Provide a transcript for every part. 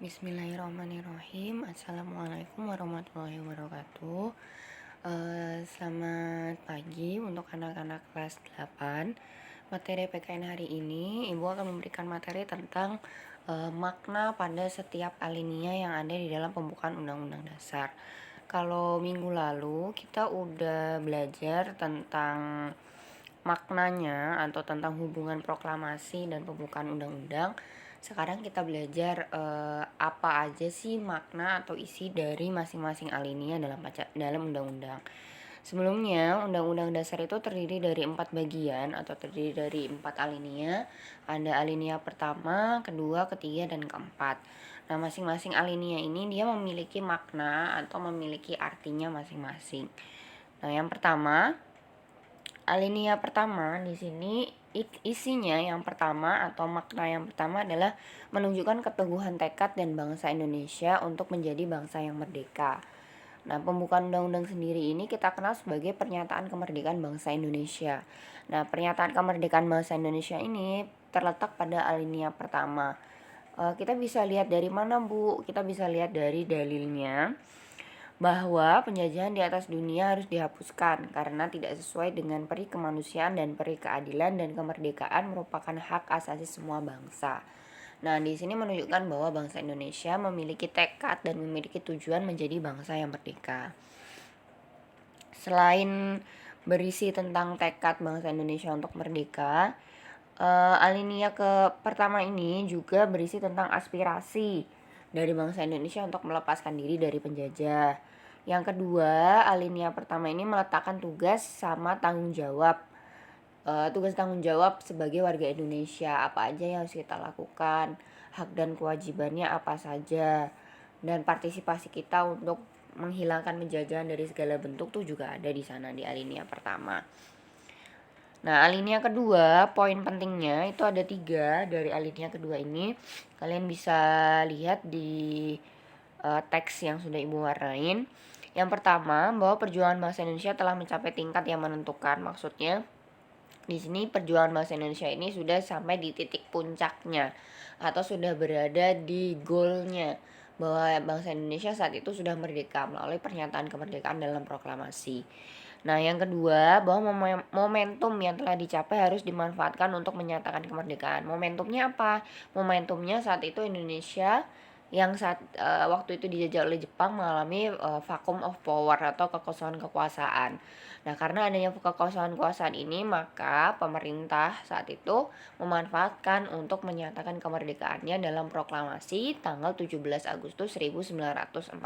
Bismillahirrahmanirrahim. Assalamualaikum warahmatullahi wabarakatuh. Selamat pagi untuk anak-anak kelas 8. Materi PKN hari ini, Ibu akan memberikan materi tentang makna pada setiap alinea yang ada di dalam pembukaan Undang-Undang Dasar. Kalau minggu lalu kita udah belajar tentang maknanya atau tentang hubungan proklamasi dan pembukaan undang-undang. Sekarang kita belajar apa aja sih makna atau isi dari masing-masing alinea dalam undang-undang. Sebelumnya, Undang-Undang Dasar itu terdiri dari 4 bagian atau terdiri dari 4 alinea. Ada alinea pertama, kedua, ketiga, dan keempat. Nah, masing-masing alinea ini dia memiliki makna atau memiliki artinya masing-masing. Nah, yang pertama, alinea pertama di sini isinya yang pertama atau makna yang pertama adalah menunjukkan keteguhan tekad dan bangsa Indonesia untuk menjadi bangsa yang merdeka. Nah, pembukaan undang-undang sendiri ini kita kenal sebagai pernyataan kemerdekaan bangsa Indonesia. Nah, pernyataan kemerdekaan bangsa Indonesia ini terletak pada alinea pertama. Kita bisa lihat dari mana, Bu? Kita bisa lihat dari dalilnya bahwa penjajahan di atas dunia harus dihapuskan karena tidak sesuai dengan peri kemanusiaan dan peri keadilan, dan kemerdekaan merupakan hak asasi semua bangsa. Nah, di sini menunjukkan bahwa bangsa Indonesia memiliki tekad dan memiliki tujuan menjadi bangsa yang merdeka. Selain berisi tentang tekad bangsa Indonesia untuk merdeka, alinea pertama ini juga berisi tentang aspirasi dari bangsa Indonesia untuk melepaskan diri dari penjajah. Yang kedua, alinea pertama ini meletakkan tugas sama tanggung jawab. Tugas tanggung jawab sebagai warga Indonesia, apa aja yang harus kita lakukan, hak dan kewajibannya apa saja, dan partisipasi kita untuk menghilangkan penjajahan dari segala bentuk tuh juga ada di sana di alinea pertama. Nah, alinea kedua, poin pentingnya itu ada 3 dari alinea kedua ini. Kalian bisa lihat di teks yang sudah Ibu warnain. Yang pertama, bahwa perjuangan bangsa Indonesia telah mencapai tingkat yang menentukan. Maksudnya, di sini perjuangan bangsa Indonesia ini sudah sampai di titik puncaknya atau sudah berada di goalnya, bahwa bangsa Indonesia saat itu sudah merdeka melalui pernyataan kemerdekaan dalam proklamasi. Nah, yang kedua, bahwa momentum yang telah dicapai harus dimanfaatkan untuk menyatakan kemerdekaan. Momentumnya apa? Momentumnya saat itu Indonesia yang waktu itu dijajah oleh Jepang mengalami vacuum of power atau kekosongan kekuasaan. Nah, karena adanya kekosongan kekuasaan ini, maka pemerintah saat itu memanfaatkan untuk menyatakan kemerdekaannya dalam proklamasi tanggal 17 Agustus 1945.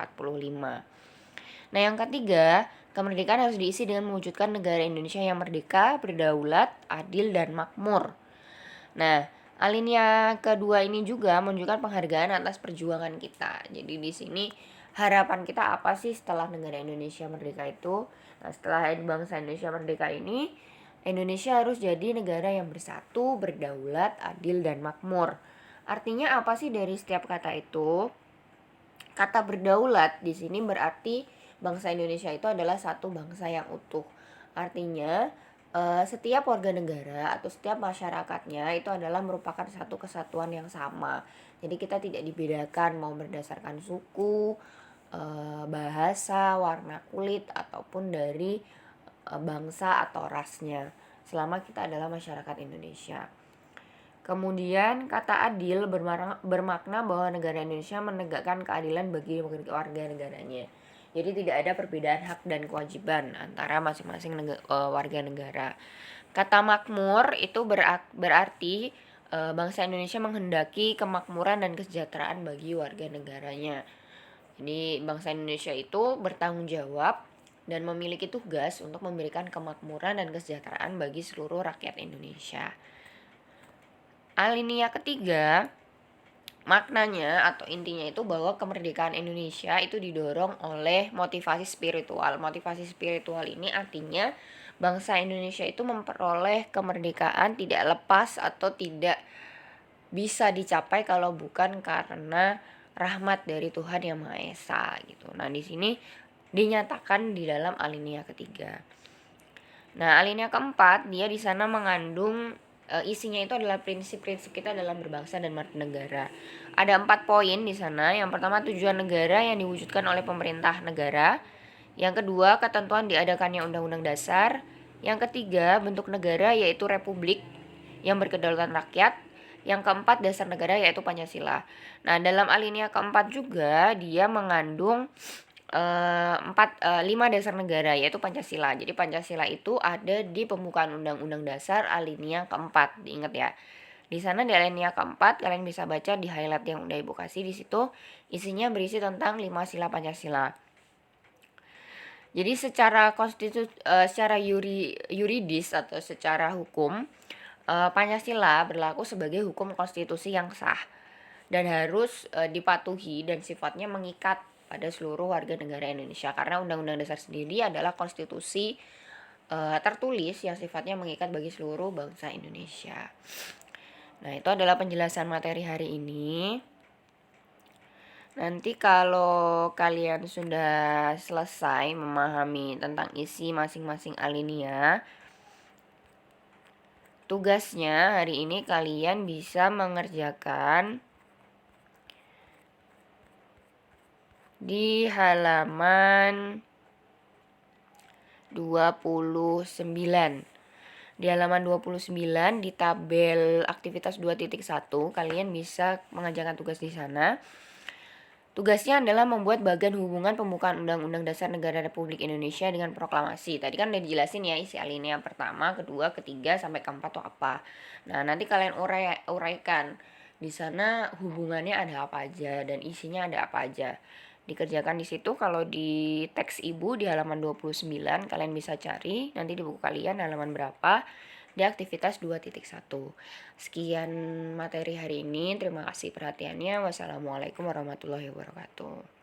Nah, yang ketiga, kemerdekaan harus diisi dengan mewujudkan negara Indonesia yang merdeka, berdaulat, adil, dan makmur. Nah, alinea kedua ini juga menunjukkan penghargaan atas perjuangan kita. Jadi di sini harapan kita apa sih setelah negara Indonesia merdeka itu? Nah, setelah bangsa Indonesia merdeka ini, Indonesia harus jadi negara yang bersatu, berdaulat, adil, dan makmur. Artinya apa sih dari setiap kata itu? Kata berdaulat di sini berarti bangsa Indonesia itu adalah satu bangsa yang utuh. Artinya setiap warga negara atau setiap masyarakatnya itu adalah merupakan satu kesatuan yang sama. Jadi kita tidak dibedakan mau berdasarkan suku, bahasa, warna kulit, ataupun dari bangsa atau rasnya, selama kita adalah masyarakat Indonesia. Kemudian kata adil bermakna bahwa negara Indonesia menegakkan keadilan bagi warga negaranya. Jadi tidak ada perbedaan hak dan kewajiban antara masing-masing warga negara. Kata makmur itu berarti bangsa Indonesia menghendaki kemakmuran dan kesejahteraan bagi warga negaranya. Jadi bangsa Indonesia itu bertanggung jawab dan memiliki tugas untuk memberikan kemakmuran dan kesejahteraan bagi seluruh rakyat Indonesia. Alinea ketiga, maknanya atau intinya itu bahwa kemerdekaan Indonesia itu didorong oleh motivasi spiritual. Motivasi spiritual ini artinya bangsa Indonesia itu memperoleh kemerdekaan tidak lepas atau tidak bisa dicapai kalau bukan karena rahmat dari Tuhan Yang Maha Esa gitu. Nah, di sini dinyatakan di dalam alinea ketiga. Nah, alinea keempat dia di sana mengandung isinya itu adalah prinsip-prinsip kita dalam berbangsa dan bernegara. Ada 4 poin di sana. Yang pertama, tujuan negara yang diwujudkan oleh pemerintah negara. Yang kedua, ketentuan diadakannya undang-undang dasar. Yang ketiga, bentuk negara yaitu republik yang berkedaulatan rakyat. Yang keempat, dasar negara yaitu Pancasila. Nah, dalam alinea keempat juga dia mengandung 5 dasar negara yaitu Pancasila. Jadi Pancasila itu ada di pembukaan Undang-Undang Dasar alinea keempat, diingat ya. Di sana di alinea keempat kalian bisa baca di highlight yang udah Ibu kasih di situ, isinya berisi tentang 5 sila Pancasila. Jadi secara yuridis atau secara hukum, Pancasila berlaku sebagai hukum konstitusi yang sah dan harus dipatuhi dan sifatnya mengikat pada seluruh warga negara Indonesia, karena Undang-Undang Dasar sendiri adalah konstitusi tertulis yang sifatnya mengikat bagi seluruh bangsa Indonesia. Nah, itu adalah penjelasan materi hari ini. Nanti kalau kalian sudah selesai memahami tentang isi masing-masing alinea, tugasnya hari ini kalian bisa mengerjakan di halaman 29. Di halaman 29 di tabel aktivitas 2.1 kalian bisa mengerjakan tugas di sana. Tugasnya adalah membuat bagan hubungan pembukaan Undang-Undang Dasar Negara Republik Indonesia dengan proklamasi. Tadi kan udah dijelasin ya isi alinea pertama, kedua, ketiga sampai keempat itu apa. Nah, nanti kalian uraikan di sana hubungannya ada apa aja dan isinya ada apa aja. Dikerjakan di situ. Kalau di teks Ibu di halaman 29 kalian bisa cari nanti di buku kalian halaman berapa di aktivitas 2.1. Sekian materi hari ini. Terima kasih perhatiannya. Wassalamualaikum warahmatullahi wabarakatuh.